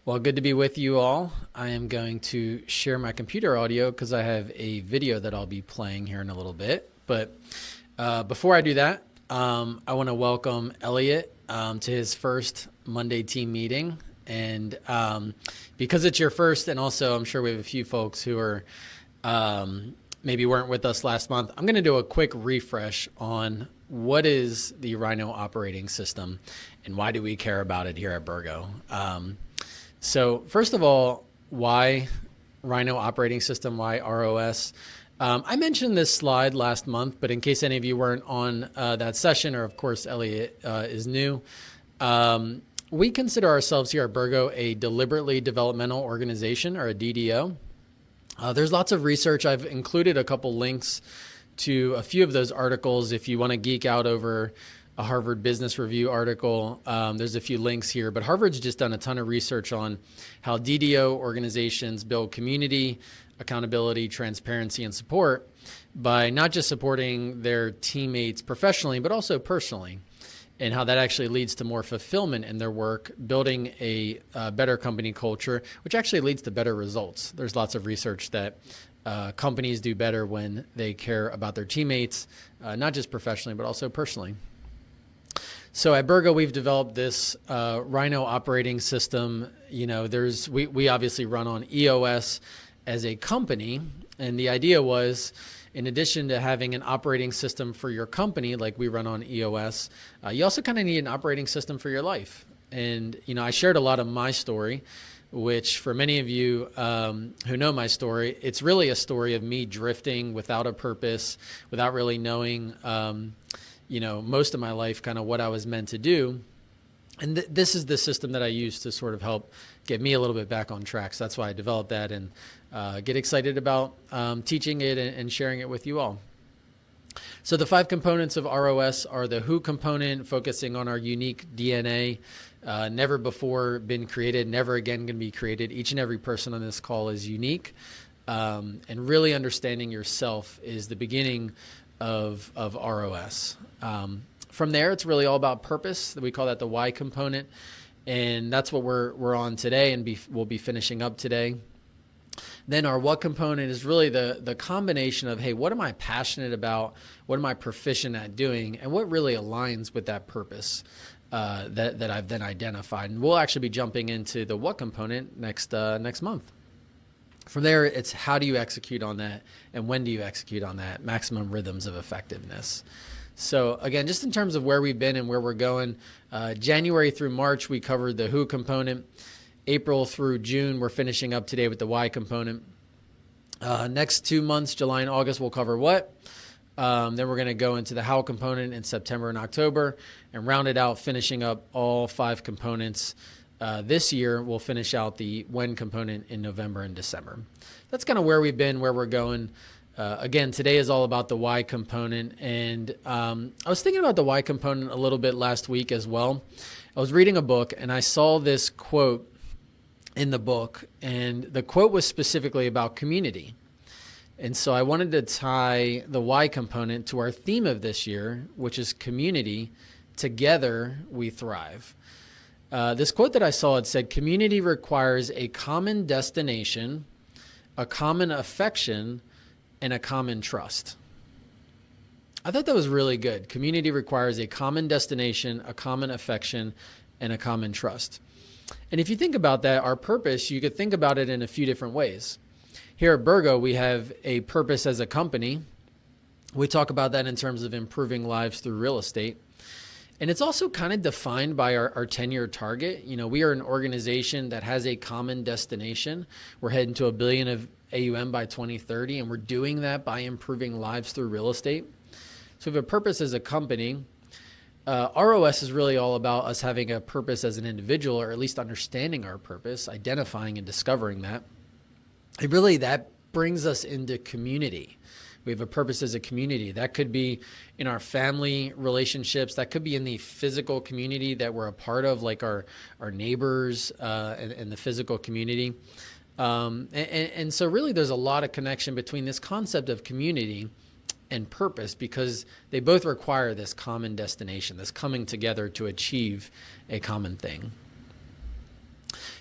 Well, good to be with you all. I am going to share my computer audio because I have a video that I'll be playing here in a little bit. But before I do that, I want to welcome Elliot to his first Monday team meeting. And because it's your first, and also I'm sure we have a few folks who are maybe weren't with us last month, I'm going to do a quick refresh on what is the Rhino operating system and why do we care about it here at Burgo. So first of all, why Rhino operating system? Why ROS? I mentioned this slide last month, but in case any of you weren't on that session, or of course Elliot is new, we consider ourselves here at Burgo a deliberately developmental organization, or a DDO. There's lots of research. I've included a couple links to a few of those articles if you want to geek out over a Harvard Business Review article. There's a few links here, but Harvard's just done a ton of research on how DDO organizations build community, accountability, transparency, and support by not just supporting their teammates professionally, but also personally, and how that actually leads to more fulfillment in their work, building a better company culture, which actually leads to better results. There's lots of research that companies do better when they care about their teammates, not just professionally, but also personally. So at Burgo, we've developed this Rhino operating system. You know, we obviously run on EOS as a company, and the idea was, in addition to having an operating system for your company, like we run on EOS, you also kind of need an operating system for your life. And you know, I shared a lot of my story, which for many of you who know my story, it's really a story of me drifting without a purpose, without really knowing most of my life, kind of what I was meant to do. And this is the system that I use to sort of help get me a little bit back on track. So that's why I developed that, and get excited about teaching it and sharing it with you all. So the 5 components of ROS are the who component, focusing on our unique DNA, never before been created, never again going to be created. Each and every person on this call is unique. And really understanding yourself is the beginning of ROS. From there, it's really all about purpose. We call that the why component, and that's what we're on today, and we'll be finishing up today. Then our what component is really the combination of, hey, what am I passionate about? What am I proficient at doing? And what really aligns with that purpose that I've then identified? And we'll actually be jumping into the what component next month. From there, it's how do you execute on that, and when do you execute on that? Maximum rhythms of effectiveness. So again, just in terms of where we've been and where we're going, January through March, we covered the who component. April through June, we're finishing up today with the why component. Next 2 months, July and August, we'll cover what. Then we're going to go into the how component in September and October, and round it out, finishing up all 5 components. This year, we'll finish out the when component in November and December. That's kind of where we've been, where we're going. Again, today is all about the why component. And I was thinking about the why component a little bit last week as well. I was reading a book, and I saw this quote in the book, and the quote was specifically about community. And so I wanted to tie the why component to our theme of this year, which is community. Together, we thrive. This quote that I saw, it said, community requires a common destination, a common affection, and a common trust. I thought that was really good. Community requires a common destination, a common affection, and a common trust. And if you think about that, our purpose, you could think about it in a few different ways. Here at Burgo, we have a purpose as a company. We talk about that in terms of improving lives through real estate. And it's also kind of defined by our 10-year target. You know, we are an organization that has a common destination. We're heading to $1 billion of AUM by 2030, and we're doing that by improving lives through real estate. So we have a purpose as a company. ROS is really all about us having a purpose as an individual, or at least understanding our purpose, identifying and discovering that. And really, that brings us into community. We have a purpose as a community. That could be in our family relationships. That could be in the physical community that we're a part of, like our neighbors and the physical community. And so really there's a lot of connection between this concept of community and purpose, because they both require this common destination, this coming together to achieve a common thing.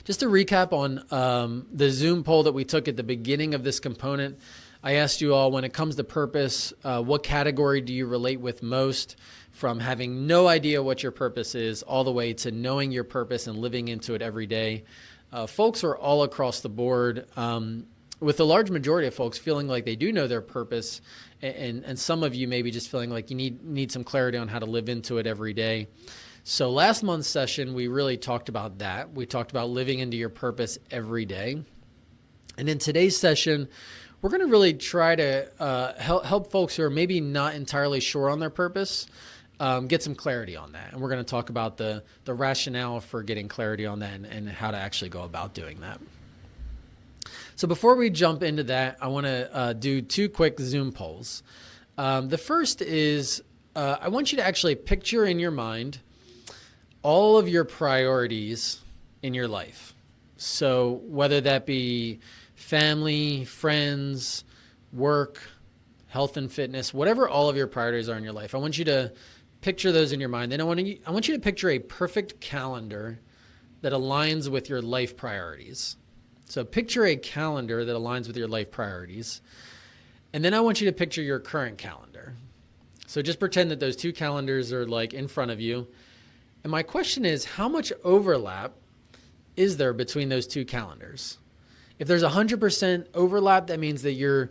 Just to recap on the Zoom poll that we took at the beginning of this component, I asked you all, when it comes to purpose, what category do you relate with most, from having no idea what your purpose is all the way to knowing your purpose and living into it every day. Folks are all across the board, with the large majority of folks feeling like they do know their purpose, and some of you maybe just feeling like you need some clarity on how to live into it every day. So last month's session, we really talked about that. We talked about living into your purpose every day. And in today's session, we're going to really try to help folks who are maybe not entirely sure on their purpose get some clarity on that. And we're going to talk about the rationale for getting clarity on that and how to actually go about doing that. So before we jump into that, I want to do two quick Zoom polls. The first is I want you to actually picture in your mind all of your priorities in your life. So whether that be family, friends, work, health and fitness, whatever all of your priorities are in your life, I want you to picture those in your mind. Then I want you to picture a perfect calendar that aligns with your life priorities. So picture a calendar that aligns with your life priorities. And then I want you to picture your current calendar. So just pretend that those two calendars are like in front of you. And my question is, how much overlap is there between those two calendars? If there's 100% overlap, that means that your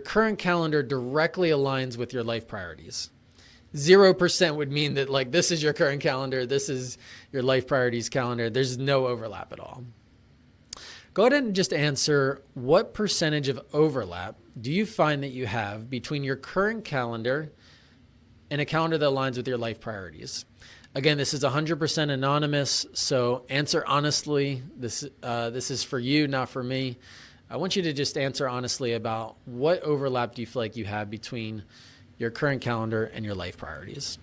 current calendar directly aligns with your life priorities. 0% would mean that like this is your current calendar, this is your life priorities calendar. There's no overlap at all. Go ahead and just answer, what percentage of overlap do you find that you have between your current calendar and a calendar that aligns with your life priorities? Again, this is 100% anonymous, so answer honestly. This is for you, not for me. I want you to just answer honestly about what overlap do you feel like you have between your current calendar and your life priorities.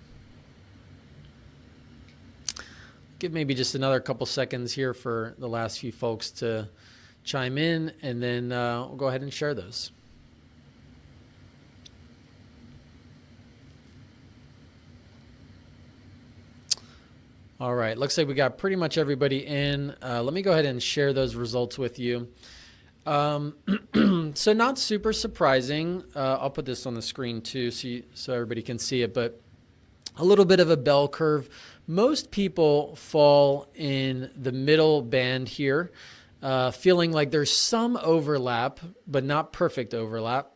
Give maybe just another couple seconds here for the last few folks to chime in, and then we'll go ahead and share those. All right, looks like we got pretty much everybody in. Let me go ahead and share those results with you. So not super surprising. I'll put this on the screen too so everybody can see it, but a little bit of a bell curve. Most people fall in the middle band here, feeling like there's some overlap, but not perfect overlap.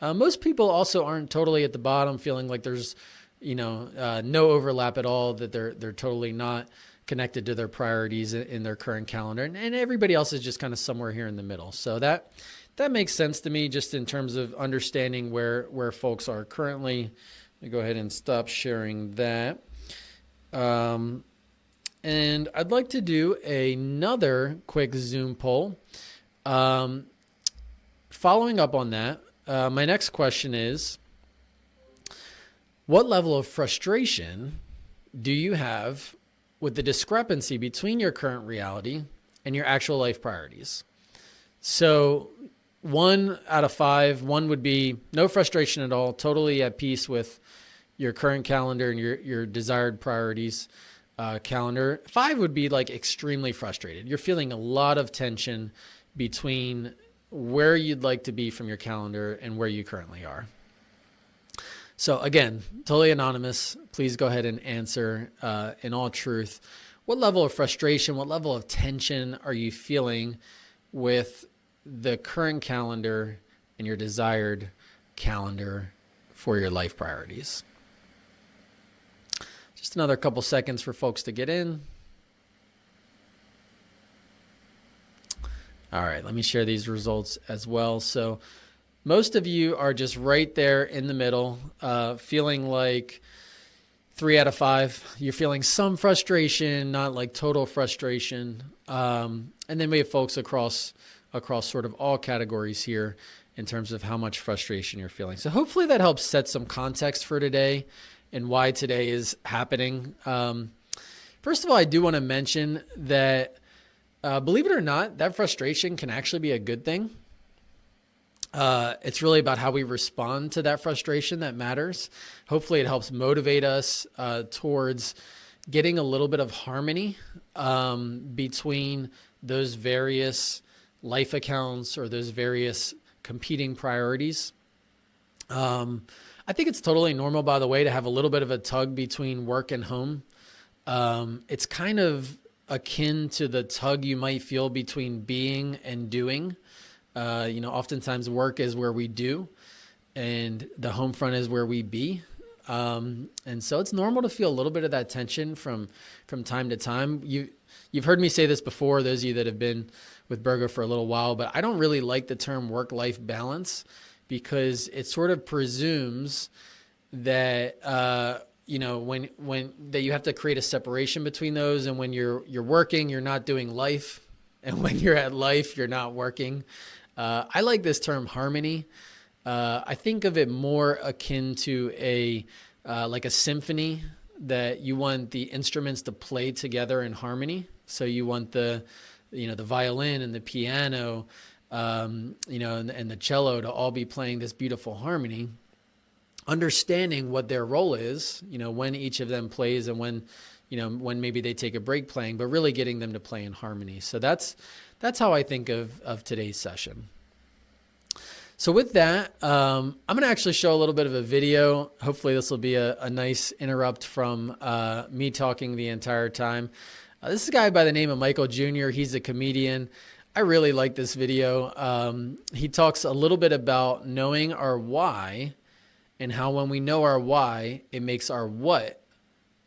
Most people also aren't totally at the bottom, feeling like there's no overlap at all, that they're totally not connected to their priorities in their current calendar. And everybody else is just kind of somewhere here in the middle. So that makes sense to me, just in terms of understanding where folks are currently. Let me go ahead and stop sharing that. And I'd like to do another quick Zoom poll. Following up on that, my next question is, what level of frustration do you have with the discrepancy between your current reality and your actual life priorities? So 1 out of 5, 1 would be no frustration at all, totally at peace with your current calendar and your desired priorities calendar. 5 would be like extremely frustrated. You're feeling a lot of tension between where you'd like to be from your calendar and where you currently are. So again, totally anonymous. Please go ahead and answer in all truth. What level of frustration, what level of tension are you feeling with the current calendar and your desired calendar for your life priorities? Just another couple seconds for folks to get in. All right, let me share these results as well. So most of you are just right there in the middle, feeling like 3 out of 5. You're feeling some frustration, not like total frustration. And then we have folks across sort of all categories here in terms of how much frustration you're feeling. So hopefully that helps set some context for today and why today is happening. First of all, I do want to mention that, believe it or not, that frustration can actually be a good thing. It's really about how we respond to that frustration that matters. Hopefully it helps motivate us towards getting a little bit of harmony between those various life accounts or those various competing priorities. I think it's totally normal, by the way, to have a little bit of a tug between work and home. It's kind of akin to the tug you might feel between being and doing. Oftentimes work is where we do, and the home front is where we be. And so it's normal to feel a little bit of that tension from time to time. You've heard me say this before, those of you that have been with Burgo for a little while, but I don't really like the term work-life balance, because it sort of presumes that when that you have to create a separation between those, and when you're working, you're not doing life, and when you're at life, you're not working. I like this term harmony. I think of it more akin to like a symphony, that you want the instruments to play together in harmony. So you want the violin and the piano, and the cello to all be playing this beautiful harmony, understanding what their role is, when each of them plays, and when maybe they take a break playing, but really getting them to play in harmony. So that's how I think of today's session. So with that, I'm going to actually show a little bit of a video. Hopefully this will be a nice interrupt from me talking the entire time. This is a guy by the name of Michael Jr. He's a comedian. I really like this video. He talks a little bit about knowing our why, and how when we know our why, it makes our what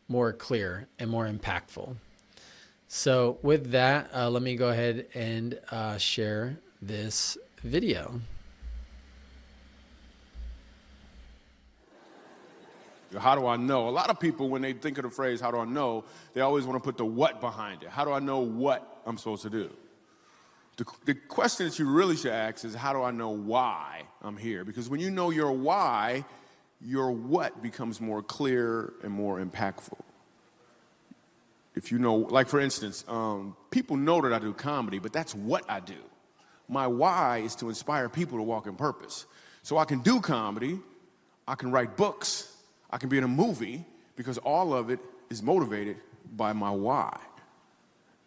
more clear and more impactful. So with that, let me go ahead and share this video. How do I know? A lot of people, when they think of the phrase, how do I know, they always want to put the what behind it. How do I know what I'm supposed to do? The question that you really should ask is, how do I know why I'm here? Because when you know your why, your what becomes more clear and more impactful. If you know, like for instance, people know that I do comedy, but that's what I do. My why is to inspire people to walk in purpose. So I can do comedy, I can write books, I can be in a movie, because all of it is motivated by my why.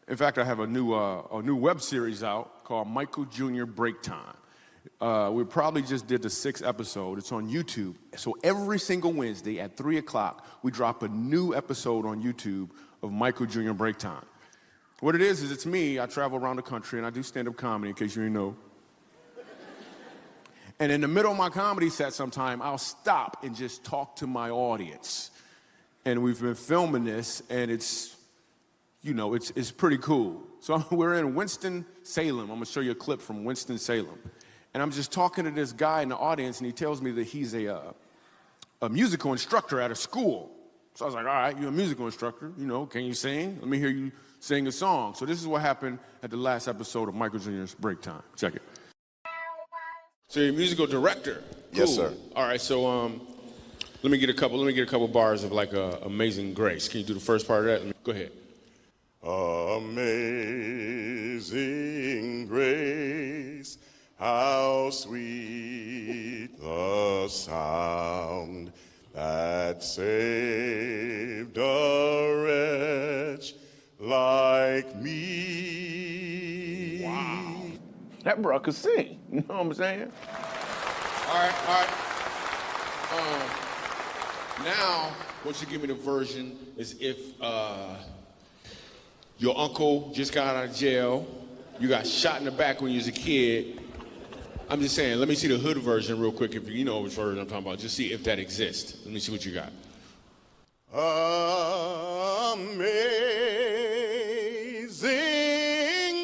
In fact, I have a new web series out called Michael Jr. Break Time. We probably just did the 6th episode. It's on YouTube. So every single Wednesday at 3 o'clock, we drop a new episode on YouTube of Michael Jr. Break Time. What it is it's me. I travel around the country and I do stand-up comedy, in case you didn't know. And in the middle of my comedy set sometime, I'll stop and just talk to my audience. And we've been filming this, and it's pretty cool. So we're in Winston-Salem. I'm going to show you a clip from Winston-Salem. And I'm just talking to this guy in the audience, and he tells me that he's a musical instructor at a school. So I was like, all right, you're a musical instructor. Can you sing? Let me hear you sing a song. So this is what happened at the last episode of Michael Jr.'s Break Time. Check it. So you're a musical director. Cool. Yes, sir. All right, so let me get a couple bars of like Amazing Grace. Can you do the first part of that? Go ahead. Amazing grace, how sweet the sound that saved a wretch like me. Wow. That bro could sing, you know what I'm saying? All right. Now, what you give me the version is if your uncle just got out of jail, you got shot in the back when you was a kid. I'm just saying, let me see the hood version real quick, if you know which version I'm talking about. Just see if that exists. Let me see what you got. Amazing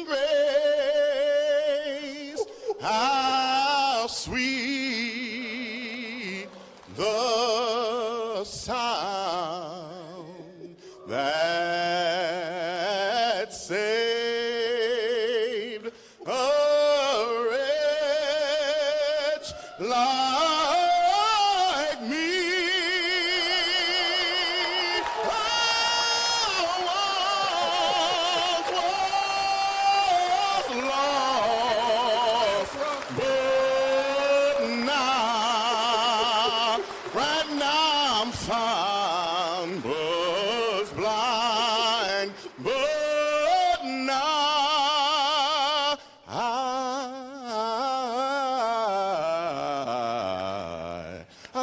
grace, how sweet the sound that saved a wretch like me. Oh,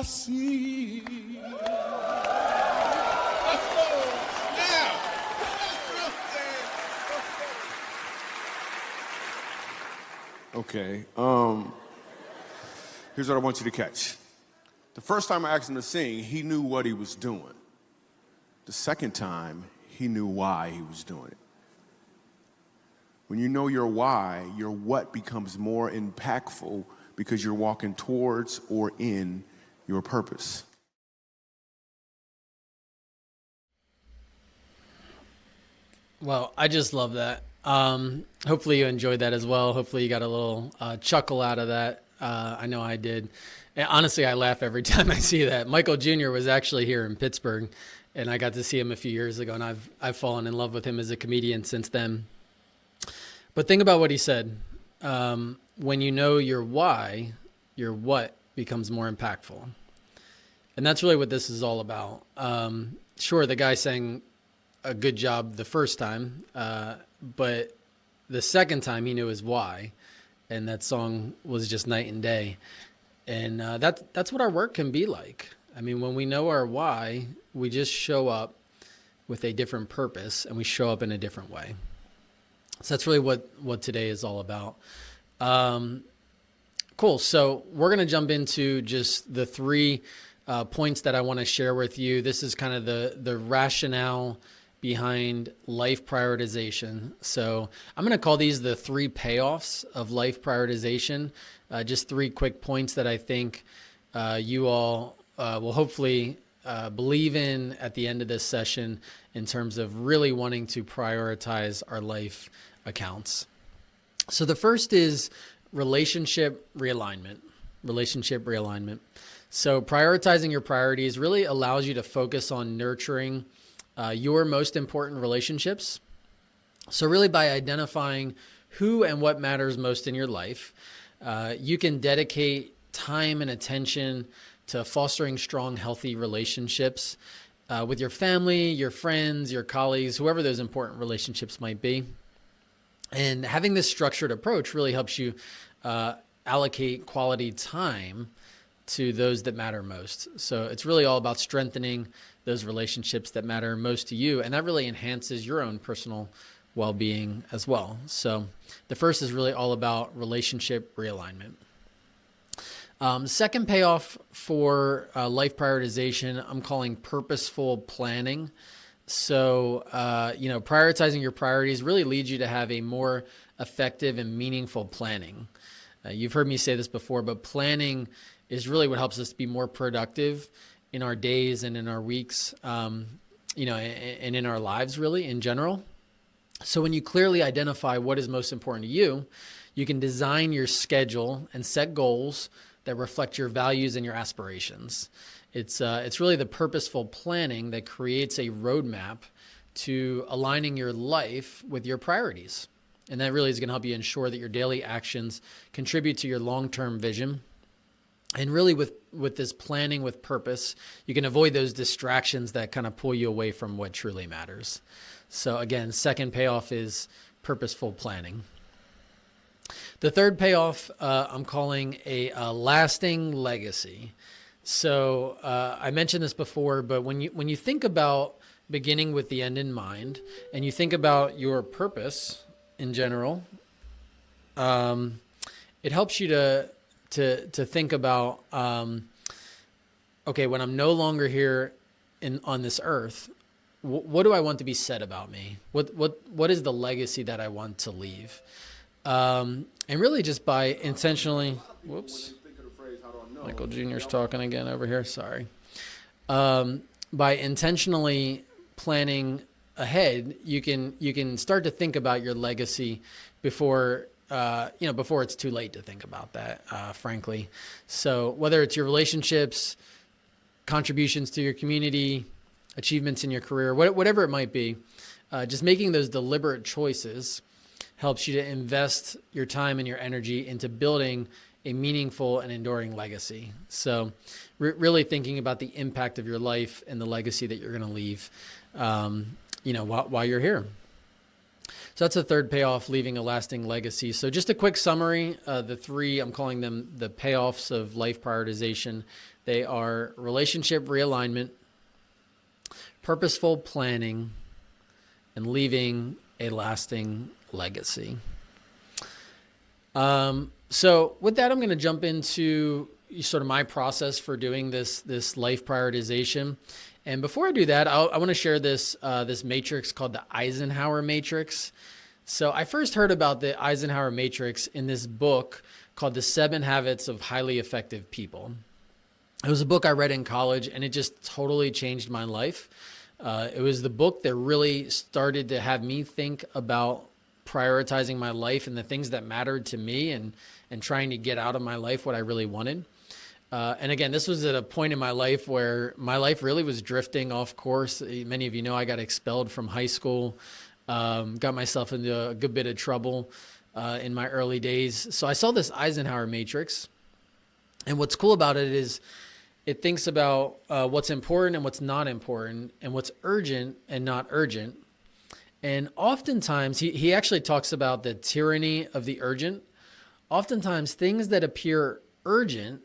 see. Okay. Here's what I want you to catch. The first time I asked him to sing, he knew what he was doing. The second time, he knew why he was doing it. When you know your why, your what becomes more impactful because you're walking towards or in your purpose. Well, I just love that. Hopefully you enjoyed that as well. Hopefully you got a little chuckle out of that. I know I did. And honestly, I laugh every time I see that. Michael Jr. was actually here in Pittsburgh, and I got to see him a few years ago, and I've fallen in love with him as a comedian since then. But think about what he said. When you know your why, your what becomes more impactful. And that's really what this is all about. Sure, the guy sang a good job the first time, but the second time he knew his why, and that song was just night and day. And that's what our work can be like. I mean, when we know our why, we just show up with a different purpose, and we show up in a different way. So that's really what today is all about. Cool. So we're going to jump into just the three points that I want to share with you. This is kind of the rationale behind life prioritization. So I'm going to call these the three payoffs of life prioritization. Just three quick points that I think you all will hopefully believe in at the end of this session in terms of really wanting to prioritize our life accounts. So the first is relationship realignment. Relationship realignment. So prioritizing your priorities really allows you to focus on nurturing your most important relationships. So really by identifying who and what matters most in your life, you can dedicate time and attention to fostering strong, healthy relationships with your family, your friends, your colleagues, whoever those important relationships might be. And having this structured approach really helps you allocate quality time to those that matter most. So it's really all about strengthening those relationships that matter most to you. And that really enhances your own personal well-being as well. So the first is really all about relationship realignment. Second payoff for life prioritization, I'm calling purposeful planning. So, prioritizing your priorities really leads you to have a more effective and meaningful planning. You've heard me say this before, but planning is really what helps us be more productive in our days and in our weeks, and in our lives really in general. So when you clearly identify what is most important to you, you can design your schedule and set goals that reflect your values and your aspirations. It's really the purposeful planning that creates a roadmap to aligning your life with your priorities. And that really is going to help you ensure that your daily actions contribute to your long-term vision. And really with this planning with purpose, you can avoid those distractions that kind of pull you away from what truly matters. So again, second payoff is purposeful planning. The third payoff I'm calling a lasting legacy. So I mentioned this before, but when you think about beginning with the end in mind, and you think about your purpose in general, it helps you to think about, okay, when I'm no longer here on this earth, what do I want to be said about me? What is the legacy that I want to leave? And really just by intentionally, whoops. Michael Jr.'s talking again over here. Sorry. By intentionally planning ahead, you can start to think about your legacy before it's too late to think about that, frankly. So whether it's your relationships, contributions to your community, achievements in your career, whatever it might be, just making those deliberate choices helps you to invest your time and your energy into building a meaningful and enduring legacy. So really thinking about the impact of your life and the legacy that you're going to leave, while you're here. So that's the third payoff, leaving a lasting legacy. So just a quick summary, the three, I'm calling them the payoffs of life prioritization. They are relationship realignment, purposeful planning, and leaving a lasting legacy. So with that, I'm going to jump into sort of my process for doing this life prioritization. And before I do that, I want to share this matrix called the Eisenhower Matrix. So I first heard about the Eisenhower Matrix in this book called The 7 Habits of Highly Effective People. It was a book I read in college, and it just totally changed my life. It was the book that really started to have me think about prioritizing my life and the things that mattered to me, and trying to get out of my life what I really wanted. And again, this was at a point in my life where my life really was drifting off course. Many of you know I got expelled from high school, got myself into a good bit of trouble in my early days. So I saw this Eisenhower Matrix. And what's cool about it is it thinks about what's important and what's not important, and what's urgent and not urgent. And oftentimes, he actually talks about the tyranny of the urgent. Oftentimes, things that appear urgent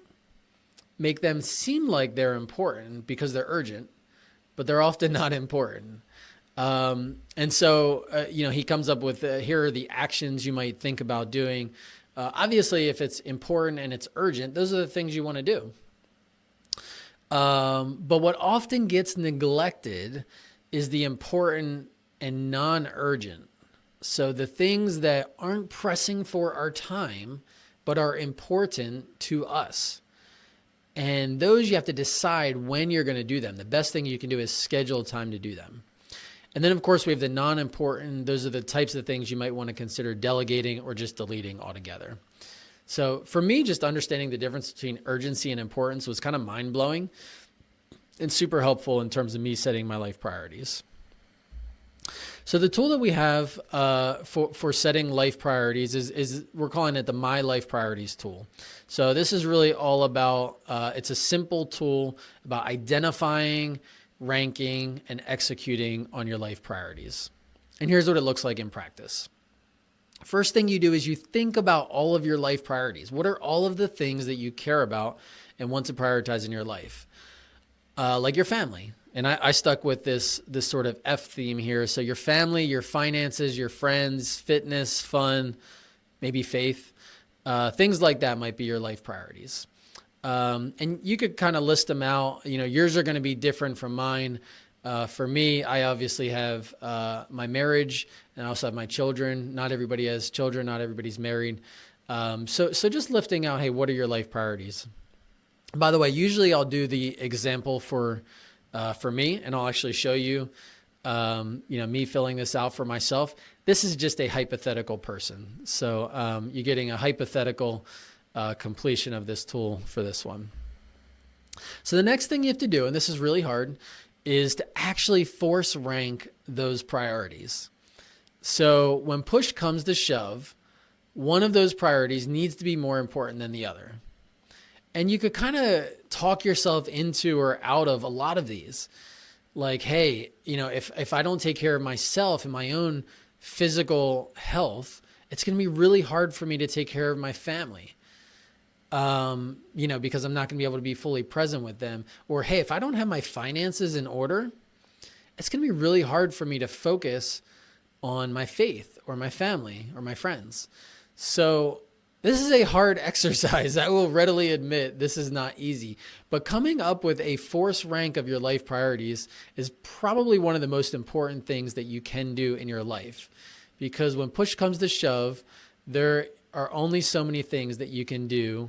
make them seem like they're important because they're urgent, but they're often not important. And so, he comes up with, here are the actions you might think about doing. Obviously, if it's important and it's urgent, those are the things you want to do. But what often gets neglected is the important and non-urgent. So the things that aren't pressing for our time, but are important to us. And those you have to decide when you're going to do them. The best thing you can do is schedule time to do them. And then, of course, we have the non-important. Those are the types of things you might want to consider delegating or just deleting altogether. So for me, just understanding the difference between urgency and importance was kind of mind-blowing and super helpful in terms of me setting my life priorities. So the tool that we have for setting life priorities is we're calling it the My Life Priorities tool. So this is really all about, it's a simple tool about identifying, ranking, and executing on your life priorities. And here's what it looks like in practice. First thing you do is you think about all of your life priorities. What are all of the things that you care about and want to prioritize in your life? Like your family. And I stuck with this sort of F theme here. So your family, your finances, your friends, fitness, fun, maybe faith, things like that might be your life priorities. And you could kind of list them out. Yours are going to be different from mine. For me, I obviously have my marriage, and I also have my children. Not everybody has children. Not everybody's married. So just lifting out, hey, what are your life priorities? By the way, usually I'll do the example for me, and I'll actually show you, me filling this out for myself. This is just a hypothetical person. So you're getting a hypothetical completion of this tool for this one. So the next thing you have to do, and this is really hard, is to actually force rank those priorities. So when push comes to shove, one of those priorities needs to be more important than the other. And you could kind of talk yourself into or out of a lot of these. Like, hey, if I don't take care of myself and my own physical health, it's going to be really hard for me to take care of my family. Because I'm not going to be able to be fully present with them. Or, hey, if I don't have my finances in order, it's going to be really hard for me to focus on my faith or my family or my friends. So this is a hard exercise. I will readily admit this is not easy, but coming up with a force rank of your life priorities is probably one of the most important things that you can do in your life, because when push comes to shove, there are only so many things that you can do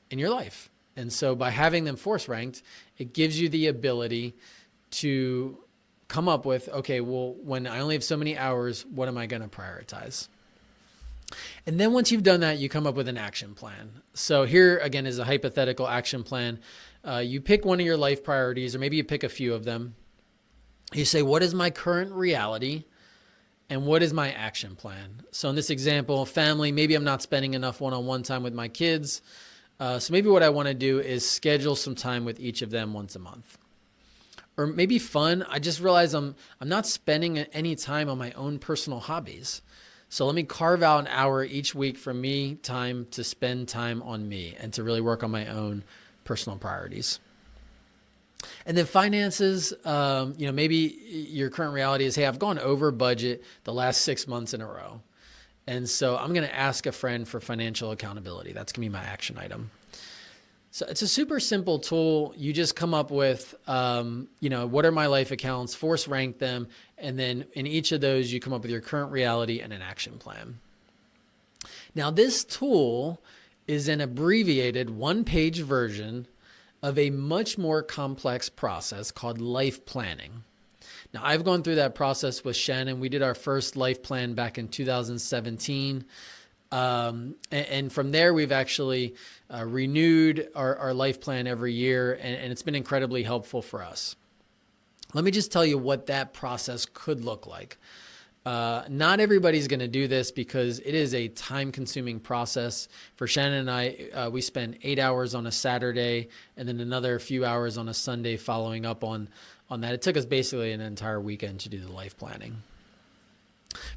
in your life. And so by having them force ranked, it gives you the ability to come up with, okay, well, when I only have so many hours, what am I going to prioritize? And then once you've done that, you come up with an action plan. So here again is a hypothetical action plan. You pick one of your life priorities, or maybe you pick a few of them. You say, what is my current reality? And what is my action plan? So in this example, family, maybe I'm not spending enough one-on-one time with my kids. So maybe what I want to do is schedule some time with each of them once a month. Or maybe fun. I just realized I'm not spending any time on my own personal hobbies. So let me carve out an hour each week for me time to spend time on me and to really work on my own personal priorities. And then finances, maybe your current reality is, hey, I've gone over budget the last 6 months in a row. And so I'm going to ask a friend for financial accountability. That's going to be my action item. So it's a super simple tool. You just come up with, what are my life accounts, force rank them, and then in each of those, you come up with your current reality and an action plan. Now, this tool is an abbreviated one-page version of a much more complex process called life planning. Now, I've gone through that process with Shannon. We did our first life plan back in 2017. And from there, we've actually renewed our life plan every year, and it's been incredibly helpful for us. Let me just tell you what that process could look like. Not everybody's going to do this because it is a time-consuming process. For Shannon and I, we spend 8 hours on a Saturday and then another few hours on a Sunday following up on that. It took us basically an entire weekend to do the life planning.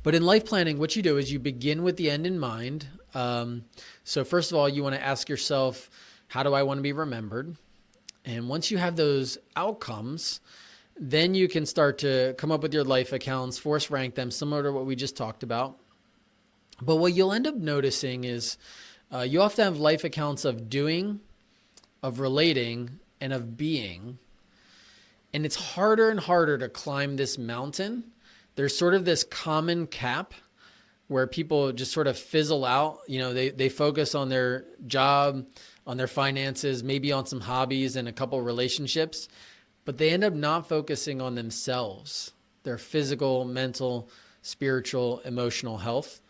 But in life planning, what you do is you begin with the end in mind. So first of all, you want to ask yourself, how do I want to be remembered? And once you have those outcomes, then you can start to come up with your life accounts, force rank them, similar to what we just talked about. But what you'll end up noticing is you often have life accounts of doing, of relating, and of being. And it's harder and harder to climb this mountain. There's sort of this common cap where people just sort of fizzle out. They focus on their job, on their finances, maybe on some hobbies and a couple relationships, but they end up not focusing on themselves, their physical, mental, spiritual, emotional health.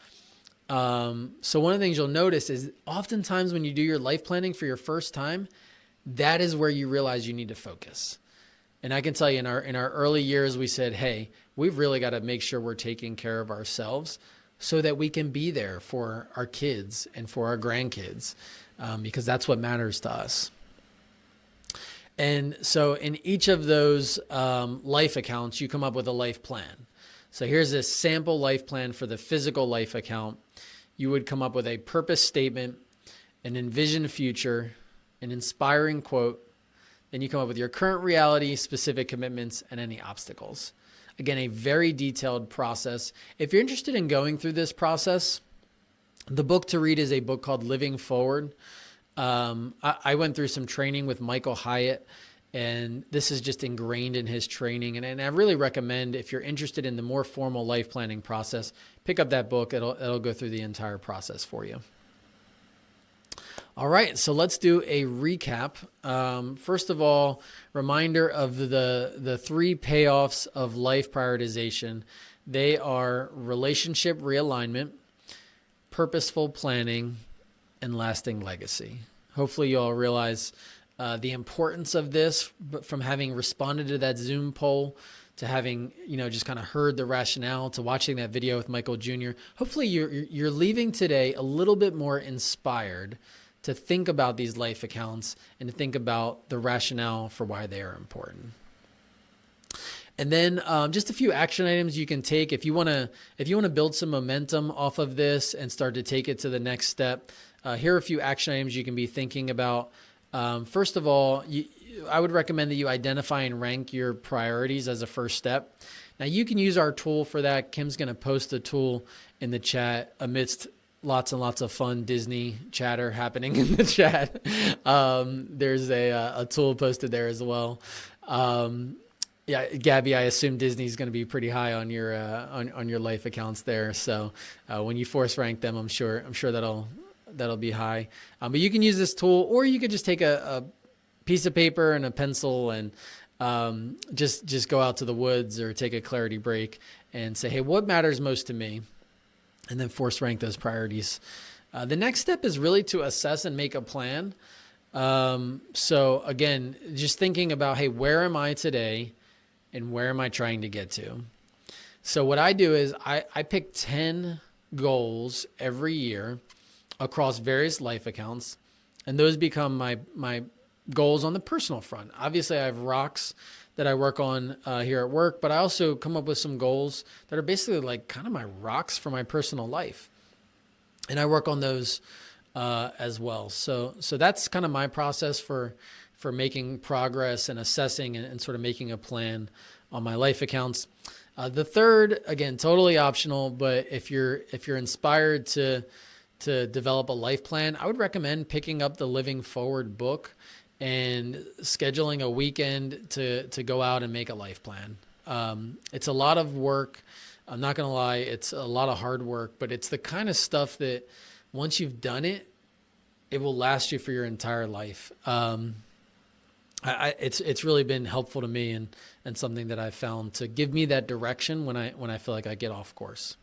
So one of the things you'll notice is oftentimes when you do your life planning for your first time, that is where you realize you need to focus. And I can tell you in our early years, we said, hey, we've really got to make sure we're taking care of ourselves so that we can be there for our kids and for our grandkids, because that's what matters to us. And so in each of those life accounts, you come up with a life plan. So here's a sample life plan for the physical life account. You would come up with a purpose statement, an envisioned future, an inspiring quote. Then you come up with your current reality, specific commitments, and any obstacles. Again, a very detailed process. If you're interested in going through this process, the book to read is a book called Living Forward. I went through some training with Michael Hyatt, and this is just ingrained in his training. And I really recommend, if you're interested in the more formal life planning process, pick up that book. It'll go through the entire process for you. All right, so let's do a recap. First of all, reminder of the three payoffs of life prioritization. They are relationship realignment, purposeful planning, and lasting legacy. Hopefully you all realize the importance of this, but from having responded to that Zoom poll, to having, just kind of heard the rationale, to watching that video with Michael Jr. Hopefully you're leaving today a little bit more inspired to think about these life accounts and to think about the rationale for why they are important. And then just a few action items you can take if you want to build some momentum off of this and start to take it to the next step. Here are a few action items you can be thinking about. First of all, I would recommend that you identify and rank your priorities as a first step. Now you can use our tool for that. Kim's going to post the tool in the chat amidst lots and lots of fun Disney chatter happening in the chat. There's a tool posted there as well. Yeah, Gabby, I assume Disney's going to be pretty high on your on your life accounts there. So when you force rank them, I'm sure that'll be high. But you can use this tool, or you could just take a piece of paper and a pencil and just go out to the woods or take a clarity break and say, hey, what matters most to me? And then force rank those priorities. The next step is really to assess and make a plan. So again, just thinking about, hey, where am I today and where am I trying to get to? So what I do is I pick 10 goals every year across various life accounts, and those become my goals on the personal front. Obviously, I have rocks that I work on here at work, but I also come up with some goals that are basically like kind of my rocks for my personal life. And I work on those as well. So that's kind of my process for making progress and assessing and sort of making a plan on my life accounts. The third, again, totally optional, but if you're inspired to develop a life plan, I would recommend picking up the Living Forward book and scheduling a weekend to go out and make a life plan. It's a lot of work. I'm not going to lie. It's a lot of hard work, but it's the kind of stuff that once you've done it, it will last you for your entire life. It's really been helpful to me and something that I've found to give me that direction when I feel like I get off course.